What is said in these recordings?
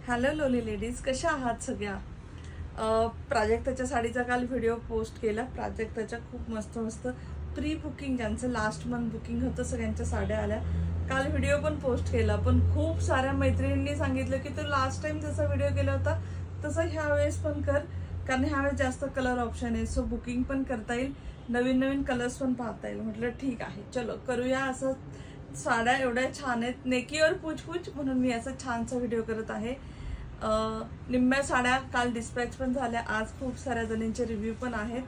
Hello लोली ladies, कशा आहात सगळ्या? प्राजक्ताच्या साडीचा काल व्हिडिओ पोस्ट केला. प्राजक्ताच्या खूप मस्त मस्त प्री बुकिंग, ज्यांचं लास्ट मंथ बुकिंग होतं सगळ्यांच्या साड्या आल्या. काल व्हिडिओ पण पोस्ट केला, पण खूप साऱ्या मैत्रिणींनी सांगितलं की तू लास्ट टाइम जसा व्हिडिओ केला होता तसं ह्या वेळेस पण कर, कारण ह्या वेळेस जास्त कलर ऑप्शन आहे, सो बुकिंग पण करता येईल, नवीन नवीन कलर्स पण पाहता येईल. म्हटलं ठीक आहे, चलो करूया असं. साड्या एवढ्या छान आहेत, नेकी और पूछ म्हणून मी असं छानसा व्हिडिओ करत आहे. निम्म्या साड्या काल डिस्पॅच पण झाल्या, आज खूप साऱ्या जणींचे रिव्ह्यू पण आहेत.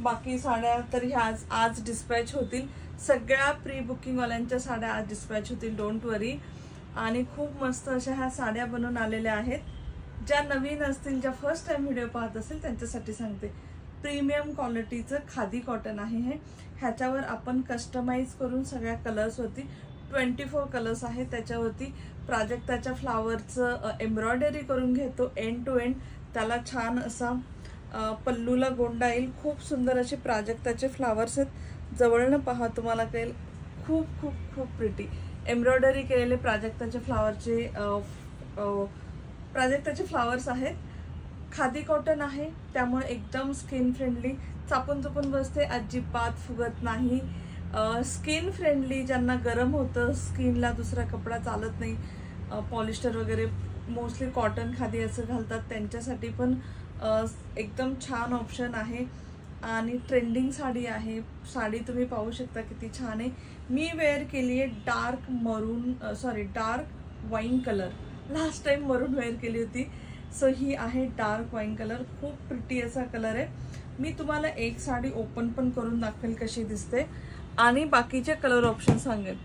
बाकी साड्या तर ह्या आज डिस्पॅच होतील. सगळ्या प्री बुकिंगवाल्यांच्या साड्या आज डिस्पॅच होतील, डोंट वरी. आणि खूप मस्त अशा ह्या साड्या बनवून आलेल्या आहेत. ज्या नवीन असतील, ज्या फर्स्ट टाइम व्हिडिओ पाहत असेल त्यांच्यासाठी सांगते, प्रीमियम क्वालिटीचं खादी कॉटन आहे हे. ह्याच्यावर आपण कस्टमाइज करून सगळ्या कलर्सवरती 24 कलर्स आहेत, त्याच्यावरती प्राजक्ताच्या फ्लावरचं एम्ब्रॉयडरी करून घेतो एंड टू एंड. त्याला छान असा पल्लूला गोंडा येईल. खूप सुंदर असे प्राजक्ताचे फ्लावर्स आहेत, जवळनं पहा तुम्हाला कळेल. खूप खूप खूप प्रिटी एम्ब्रॉयडरी केलेले प्राजक्ताच्या फ्लावर्स आहेत. खादी कॉटन आहे, त्यामुळे एकदम स्किन फ्रेंडली, चापून चुपून बसते, अजिबात फुगत नाही. स्किन फ्रेंडली, ज्यांना गरम होतं स्किनला, दुसरा कपडा चालत नाही, पॉलिस्टर वगैरे मोस्टली कॉटन खादी असं घालतात, त्यांच्यासाठी पण एकदम छान ऑप्शन आहे. आणि ट्रेंडिंग साडी आहे. साडी तुम्ही पाहू शकता किती छान आहे. मी वेअर केली आहे dark wine colour. Last time मरून वेअर केली होती, सो ही आहे डार्क वाईन कलर. खूप प्रिटी असा कलर आहे. मी तुम्हाला एक साडी ओपन पण करून दाखवेल कशी दिसते आणि बाकीचे कलर ऑप्शन सांगेल.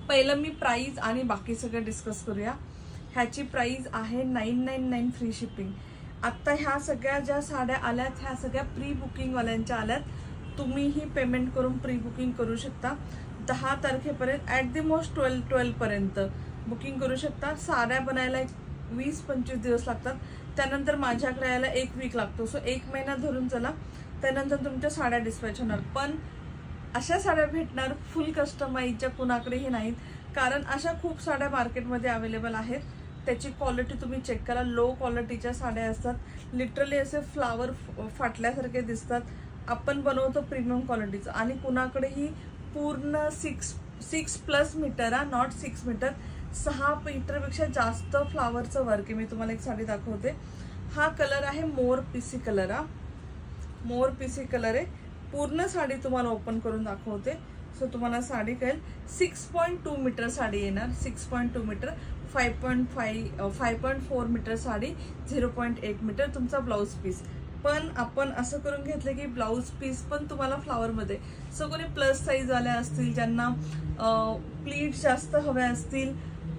पहिलं मी प्राइस आणि बाकी सगळं डिस्कस करूया. ह्याची प्राइस आहे 999 फ्री शिपिंग. आत्ता ह्या सगळ्या ज्या साड्या आल्यात ह्या सगळ्या प्री बुकिंगवाल्यांच्या आल्यात. तुम्हीही पेमेंट करून प्री बुकिंग करू शकता. 10 तारखेपर्यंत ॲट दी मोस्ट 12 पर्यंत बुकिंग करू शकता. साड्या बनायला 20-25 दिवस लागतात, त्यानंतर माझ्याकडे यायला 1 वीक लागतो, सो 1 महिना धरून चला, त्यानंतर तुमच्या साड्या डिस्पॅच होणार. पण अशा साड्या भेटणार फुल कस्टमाइजच्या कुणाकडेही नाहीत, कारण अशा खूप साड्या मार्केटमध्ये अवेलेबल आहेत. त्याची क्वालिटी तुम्ही चेक करा. लो क्वालिटीच्या साड्या असतात, लिटरली असे फ्लावर फाटल्यासारखे दिसतात. आपण बनवतो प्रीमियम क्वालिटीचं आणि कुणाकडेही पूर्ण 6+ मीटर, नॉट 6 मीटर, 6 मीटरपेक्षा जास्त फ्लावरचं वर्क आहे. मी तुम्हाला एक साडी दाखवते. हा कलर आहे मोर पीसी कलर. मोर पीसी कलर आहे. पूर्ण साडी तुम्हाला ओपन करून दाखवते, सो तुम्हाला साडी कळेल. 6.2 मीटर साडी येणार. 6.2 मीटर, 5.4 मीटर साडी, 0.8 मीटर तुमचा ब्लाऊज पीस. पण आपण असं करून घेतलं की ब्लाऊज पीस पण तुम्हाला फ्लावरमध्ये. सो कोणी प्लस साईज वाल्या असतील, ज्यांना प्लीट्स जास्त हव्या असतील,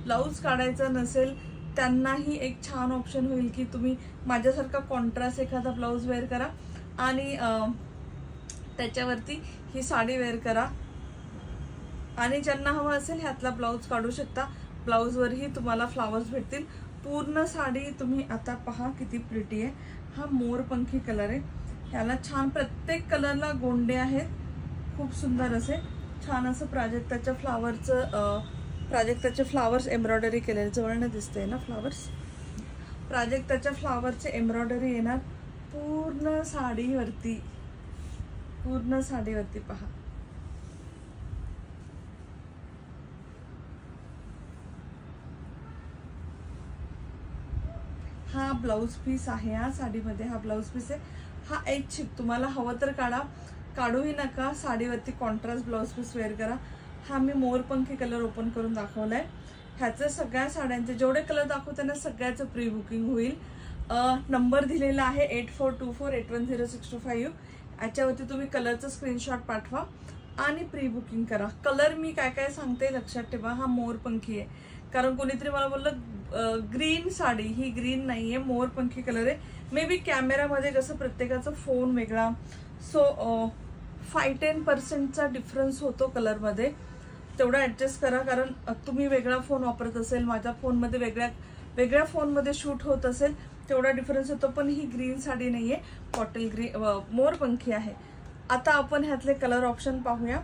ब्लाऊज काढायचा नसेल, त्यांनाही एक छान ऑप्शन होईल की तुम्ही माझ्यासारखा कॉन्ट्रास्ट एखादा ब्लाऊज वेअर करा आणि त्याच्यावरती ही साडी वेअर करा. आणि ज्यांना हवं असेल ह्यातला ब्लाऊज काढू शकता. ब्लाऊजवरही तुम्हाला फ्लावर्स भेटतील. पूर्ण साडी तुम्ही आता पहा किती प्रिटी आहे. हा मोरपंखी कलर आहे. ह्याला छान प्रत्येक कलरला गोंडे आहेत, खूप सुंदर असे. छान असं प्राजक्ताच्या फ्लावर्स एम्ब्रॉयडरी केलेले, जवळनं दिसते ना फ्लावर्स. प्राजक्ताच्या फ्लावरचे एम्ब्रॉयडरी येणार पूर्ण साडीवरती. पूर्ण साडीवरती पहा. हा ब्लाऊज पीस आहे. या साडीमध्ये हा ब्लाऊज पीस आहे. हा एक शिप तुम्हाला हवं तर काढा, काढूही नका, साडीवरती कॉन्ट्रास्ट ब्लाऊज पीस वेअर करा. हा मी मोरपंखी कलर ओपन करून दाखवलाय. ह्याचं सगळ्या साड्यांचे जेवढे कलर दाखवते ना सगळ्याचं प्री बुकिंग होईल. नंबर दिलेला आहे 8424810625. याच्यावरती तुम्ही कलरचं स्क्रीनशॉट पाठवा आणि प्री बुकिंग करा. कलर मी काय काय सांगते लक्षात ठेवा. हा मोरपंखी आहे, कारण कोणीतरी मला बोललं ग्रीन साडी, ही ग्रीन नाहीये, मोरपंखी कलर आहे. मे बी कॅमेरामध्ये कसं प्रत्येकाचा फोन वेगळा, सो 5-10% डिफरन्स होतो कलरमध्ये, तेवढा ॲडजस्ट करा. कारण तुम्ही वेगळा फोन वापरत असेल, माझ्या फोनमध्ये वेगळ्या फोनमध्ये शूट होत असेल, तेवढा डिफरन्स होतो. पण ही ग्रीन साडी नाहीये, बॉटल ग्रीन मोरपंखी आहे. आता आपण ह्यातले कलर ऑप्शन पाहूया.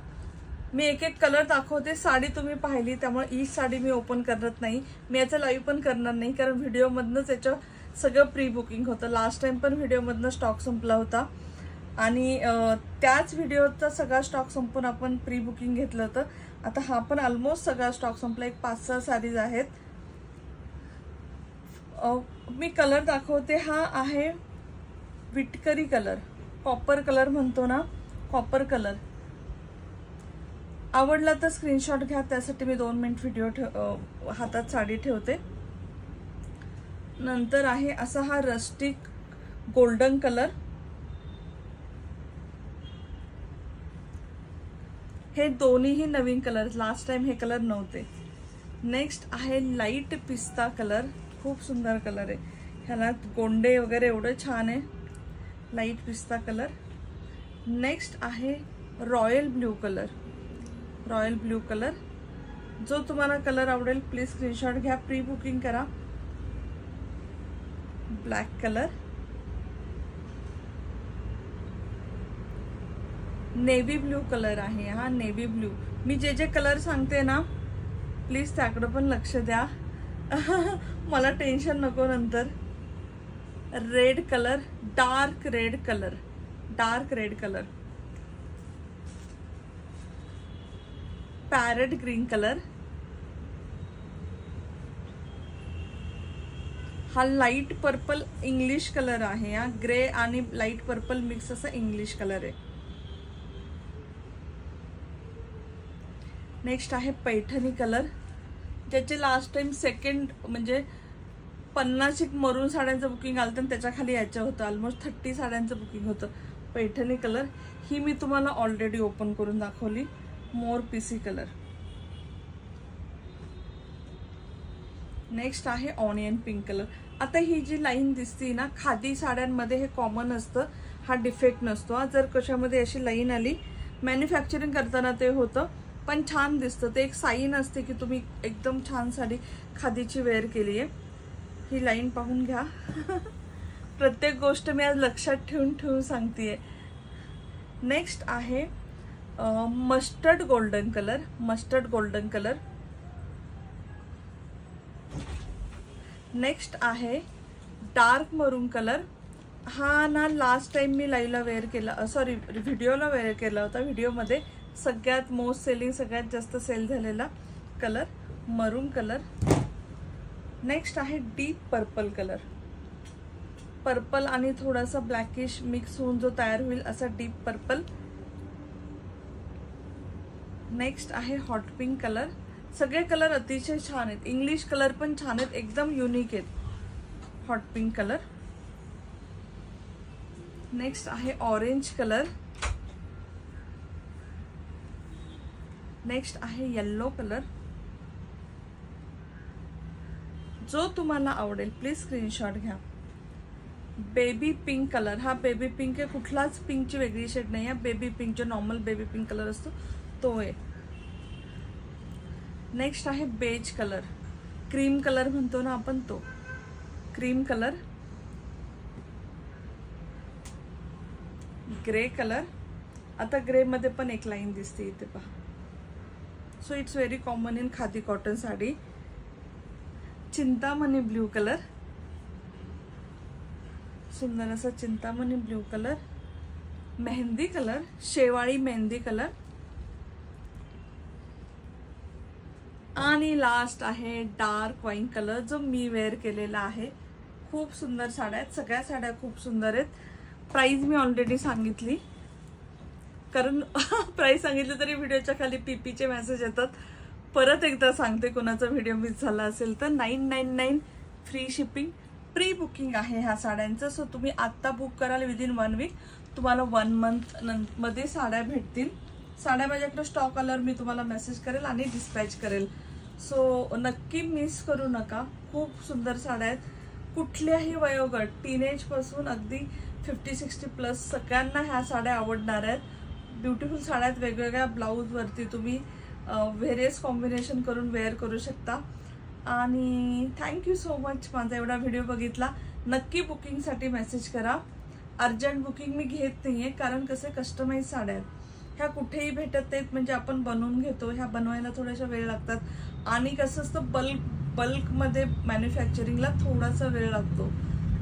मी एक एक कलर दाखवते. साडी तुम्ही पाहिली त्यामुळे ही साडी मी ओपन करत नाही. मी याचं लाईव्ह पण करणार नाही कारण व्हिडिओमधनंच याचं सगळं प्री बुकिंग होतं. लास्ट टाइम पण व्हिडिओमधनं स्टॉक संपला होता आणि त्याच व्हिडिओचा सगळा स्टॉक संपून आपण प्री बुकिंग घेतलं होतं. आता हा पण ऑलमोस्ट सगळा स्टॉक संपला. एक 5-6 साडीज आहेत. मी कलर दाखवते. हा आहे विटकरी कलर, कॉपर कलर म्हणतो ना, कॉपर कलर. आवडला तर स्क्रीनशॉट घ्या. त्यासाठी मी 2 मिनिट व्हिडिओ हातात साडी ठेवते. नंतर आहे असा हा रस्टिक गोल्डन कलर. हे दोन्हीही नवीन कलर, लास्ट टाइम हे कलर नव्हते. नेक्स्ट आहे लाईट पिस्ता कलर. खूप सुंदर कलर आहे. ह्याला गोंडे वगैरे एवढं छान आहे. लाईट पिस्ता कलर. नेक्स्ट आहे royal blue colour. Royal blue colour. जो तुम्हाला कलर आवडेल प्लीज स्क्रीनशॉट घ्या, प्री बुकिंग करा. Black colour. Navy blue colour आहे हा, नेव्ही ब्ल्यू. मी जे जे कलर सांगते ना प्लीज त्याकडे पण लक्ष द्या. मला टेन्शन नको नंतर. Red colour, dark red colour, dark red colour. Parrot green colour. हा लाईट पर्पल इंग्लिश कलर आहे. हा ग्रे आणि लाईट पर्पल मिक्स असा इंग्लिश कलर आहे. नेक्स्ट आहे पैठणी कलर, ज्याचे लास्ट टाइम सेकंड म्हणजे 50 मरून साड्यांचं बुकिंग आलं तर त्याच्या खाली याच्या होतं. ऑलमोस्ट 30 साड्यांचं बुकिंग होतं. पैठणी कलर ही मी तुम्हाला ऑलरेडी ओपन करून दाखवली. मोर पीसी कलर. नेक्स्ट आहे ऑनियन पिंक कलर. आता ही जी लाईन दिसती ना, खादी साड्यांमध्ये हे कॉमन असतं, हा डिफेक्ट नसतो. जर कशामध्ये अशी लाईन आली मॅन्युफॅक्चरिंग करताना ते होतं, पण छान दिसतं. ते एक साईन असते की तुम्ही एकदम छान साडी खादीची वेअर केली आहे. ही लाईन पाहून घ्या. प्रत्येक गोष्ट मी आज लक्षात ठेवून सांगतेय. नेक्स्ट आहे mustard golden colour. Mustard golden colour. Next आहे डार्क मरून कलर. हा ना लास्ट टाइम मी लाईव्हला वेअर केला, सॉरी व्हिडिओला वेअर केला होता. व्हिडिओमध्ये सगळ्यात मोस्ट सेलिंग, सगळ्यात जास्त सेल झालेला कलर मरून कलर. नेक्स्ट आहे डीप पर्पल कलर. पर्पल आणि थोडासा ब्लॅकिश मिक्स होऊन जो तयार होईल असा डीप पर्पल. नेक्स्ट आहे हॉट पिंक कलर. सगळे कलर अतिशय छान आहेत. इंग्लिश कलर पण छान आहेत, एकदम युनिक आहेत. Hot pink colour. नेक्स्ट आहे ऑरेंज कलर. नेक्स्ट आहे येल्लो कलर. जो तुम्हाला आवडेल प्लीज स्क्रीनशॉट घ्या. Baby pink colour. हा बेबी पिंक आहे, कुठलाच पिंकची वेगळी शेड नाही आहे. बेबी पिंक जो नॉर्मल बेबी पिंक कलर असतो तो आहे. नेक्स्ट आहे बेज कलर. क्रीम कलर म्हणतो ना आपण तो. Cream colour. Grey colour. आता ग्रे मध्ये पण एक लाईन दिसते इथे पहा. So it's very common in khadi cotton sari. Chintamani blue colour. सुंदर असा Chintamani blue colour. Mehndi colour, शेवाळी मेहंदी कलर. आणि लास्ट आहे डार्क वाईन कलर, जो मी वेअर केलेला आहे. खूप सुंदर साड्या आहेत, सगळ्या साड्या खूप सुंदर आहेत. प्राइस मी ऑलरेडी सांगितली, कारण प्राइस सांगितलं तरी व्हिडिओच्या खाली पीपीचे मेसेज येतात. परत एकदा सांगते, कोणाचा व्हिडिओ मिस झाला असेल तर 999 फ्री शिपिंग. प्री बुकिंग आहे ह्या साड्यांचं. सो तुम्ही आत्ता बुक कराल विदिन 1 वीक तुम्हाला 1 मंथ मध्ये साड्या भेटतील. साड्या माझ्याकडे स्टॉक आल्यावर मी तुम्हाला मेसेज करेल आणि डिस्पॅच करेल. सो नक्की मिस करू नका. खूप सुंदर साड्या आहेत. कुठल्याही वयोगट, टीनेज पासून अगदी 50-60 प्लस सगळ्यांना ह्या साड्या आवडणार आहेत. ब्युटिफुल साड्या आहेत. वेगवेगळ्या ब्लाऊजवरती तुम्ही व्हेरियस कॉम्बिनेशन करून वेअर करू शकता. आणि थँक्यू सो मच माझा एवढा व्हिडिओ बघितला. नक्की बुकिंगसाठी मेसेज करा. अर्जंट बुकिंग मी घेत नाहीये, कारण कसे कस्टमाइज साड्या आहेत. ह्या कुठेही भेटत नाहीत, म्हणजे आपण बनवून घेतो. ह्या बनवायला थोड्याशा वेळ लागतात आणि कसं असतं बल्कमध्ये मॅन्युफॅक्चरिंगला थोडासा वेळ लागतो.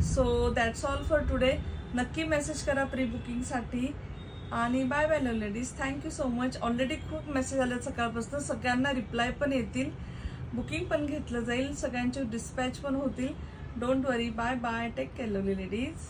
So that's all for today. नक्की मेसेज करा प्री बुकिंगसाठी आणि bye bye love ladies. Thank you so much. Already खूप मेसेज आले सकाळपासून, सगळ्यांना रिप्लाय पण येतील, बुकिंग पण घेतलं जाईल, सगळ्यांचे डिस्पॅच पण होतील. Don't worry. Bye bye. Take care lovely ladies.